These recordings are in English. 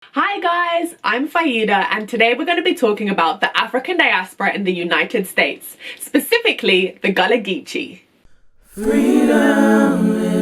Hi guys, I'm Faida and today we're going to be talking about the African diaspora in the United States, specifically the Gullah Geechee. Freedom is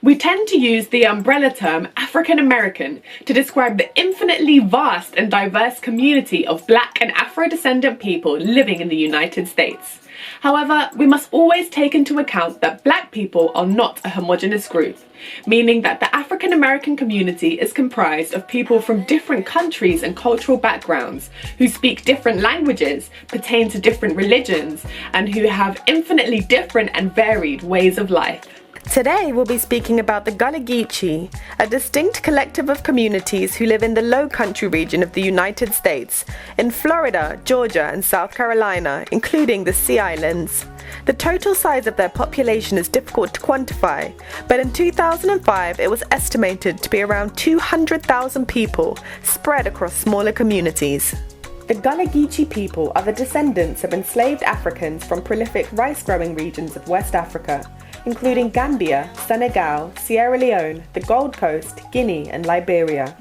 We tend to use the umbrella term African American to describe the infinitely vast and diverse community of Black and Afro-descendant people living in the United States. However, we must always take into account that Black people are not a homogeneous group, meaning that the African American community is comprised of people from different countries and cultural backgrounds, who speak different languages, pertain to different religions, and who have infinitely different and varied ways of life. Today we'll be speaking about the Gullah Geechee, a distinct collective of communities who live in the Low Country region of the United States, in Florida, Georgia and South Carolina, including the Sea Islands. The total size of their population is difficult to quantify, but in 2005 it was estimated to be around 200,000 people spread across smaller communities. The Gullah Geechee people are the descendants of enslaved Africans from prolific rice-growing regions of West Africa, including Gambia, Senegal, Sierra Leone, the Gold Coast, Guinea and Liberia.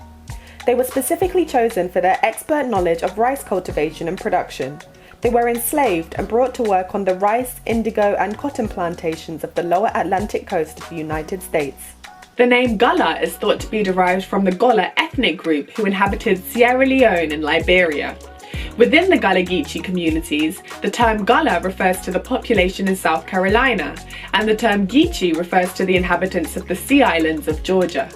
They were specifically chosen for their expert knowledge of rice cultivation and production. They were enslaved and brought to work on the rice, indigo and cotton plantations of the lower Atlantic coast of the United States. The name Gullah is thought to be derived from the Gullah ethnic group who inhabited Sierra Leone and Liberia. Within the Gullah Geechee communities, the term Gullah refers to the population in South Carolina, and the term Geechee refers to the inhabitants of the Sea Islands of Georgia.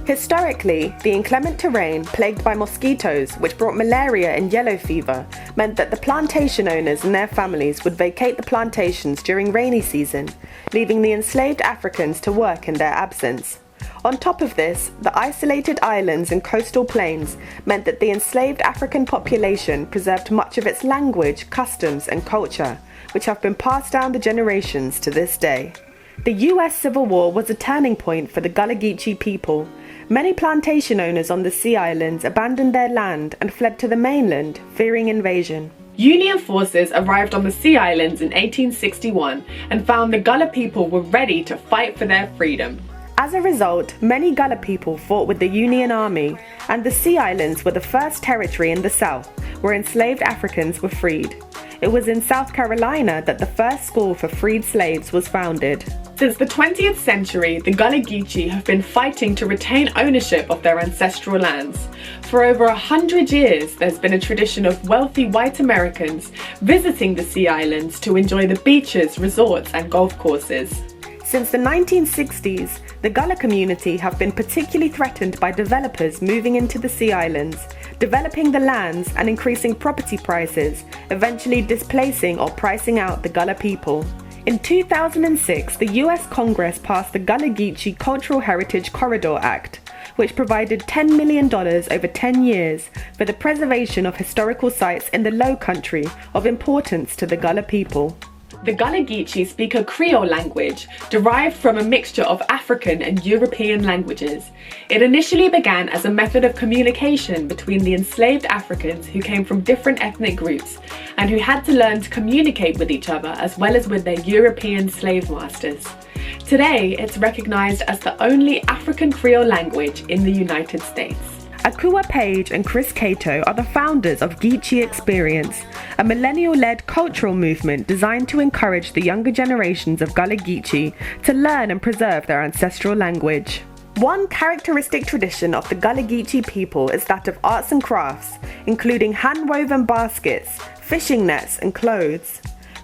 Historically, the inclement terrain, plagued by mosquitoes which brought malaria and yellow fever, meant that the plantation owners and their families would vacate the plantations during rainy season, leaving the enslaved Africans to work in their absence. On top of this, the isolated islands and coastal plains meant that the enslaved African population preserved much of its language, customs and culture, which have been passed down the generations to this day. The US Civil War was a turning point for the Gullah Geechee people. Many plantation owners on the Sea Islands abandoned their land and fled to the mainland, fearing invasion. Union forces arrived on the Sea Islands in 1861 and found the Gullah people were ready to fight for their freedom. As a result, many Gullah people fought with the Union Army, and the Sea Islands were the first territory in the South where enslaved Africans were freed. It was in South Carolina that the first school for freed slaves was founded. Since the 20th century, the Gullah Geechee have been fighting to retain ownership of their ancestral lands. For over 100 years, there's been a tradition of wealthy white Americans visiting the Sea Islands to enjoy the beaches, resorts and golf courses. Since the 1960s, the Gullah community have been particularly threatened by developers moving into the Sea Islands, developing the lands and increasing property prices, eventually displacing or pricing out the Gullah people. In 2006, the US Congress passed the Gullah Geechee Cultural Heritage Corridor Act, which provided $10 million over 10 years for the preservation of historical sites in the Low Country of importance to the Gullah people. The Gullah Geechee speak a Creole language derived from a mixture of African and European languages. It initially began as a method of communication between the enslaved Africans who came from different ethnic groups and who had to learn to communicate with each other as well as with their European slave masters. Today, it's recognized as the only African Creole language in the United States. Akua Page and Chris Cato are the founders of Geechee Experience, a millennial-led cultural movement designed to encourage the younger generations of Gullah Geechee to learn and preserve their ancestral language. One characteristic tradition of the Gullah Geechee people is that of arts and crafts, including hand-woven baskets, fishing nets and clothes.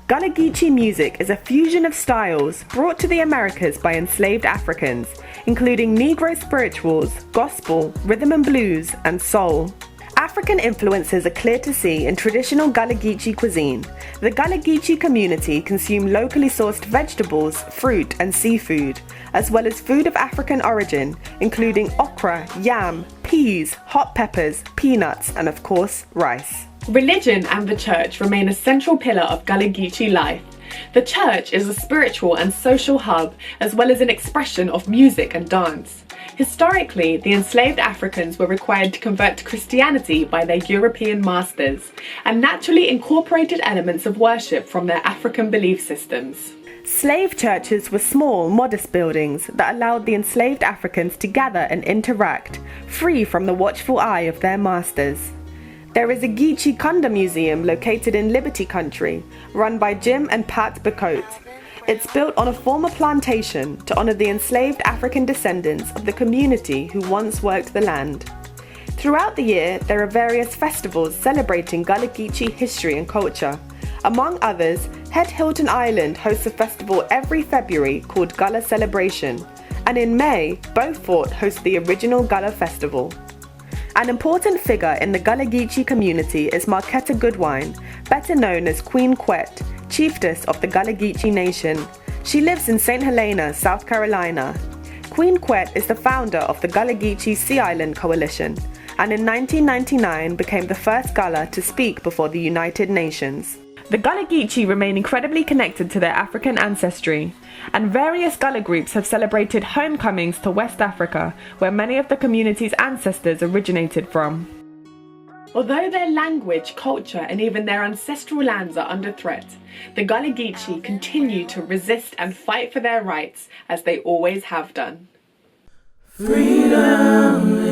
Gullah Geechee music is a fusion of styles brought to the Americas by enslaved Africans, including Negro spirituals, gospel, rhythm and blues, and soul. African influences are clear to see in traditional Gullah Geechee cuisine. The Gullah Geechee community consume locally sourced vegetables, fruit, and seafood, as well as food of African origin, including okra, yam, peas, hot peppers, peanuts, and of course, rice. Religion and the church remain a central pillar of Gullah Geechee life. The church is a spiritual and social hub, as well as an expression of music and dance. Historically, the enslaved Africans were required to convert to Christianity by their European masters, and naturally incorporated elements of worship from their African belief systems. Slave churches were small, modest buildings that allowed the enslaved Africans to gather and interact, free from the watchful eye of their masters. There is a Geechee Kunda Museum located in Liberty Country, run by Jim and Pat Bacote. It's built on a former plantation to honour the enslaved African descendants of the community who once worked the land. Throughout the year, there are various festivals celebrating Gullah Geechee history and culture. Among others, Head Hilton Island hosts a festival every February called Gullah Celebration, and in May, Beaufort hosts the original Gullah Festival. An important figure in the Gullah Geechee community is Marquetta Goodwine, better known as Queen Quet, chiefess of the Gullah Geechee Nation. She lives in St. Helena, South Carolina. Queen Quet is the founder of the Gullah Geechee Sea Island Coalition, and in 1999 became the first Gullah to speak before the United Nations. The Gullah Geechee remain incredibly connected to their African ancestry, and various Gullah groups have celebrated homecomings to West Africa, where many of the community's ancestors originated from. Although their language, culture, and even their ancestral lands are under threat, the Gullah Geechee continue to resist and fight for their rights, as they always have done. Freedom.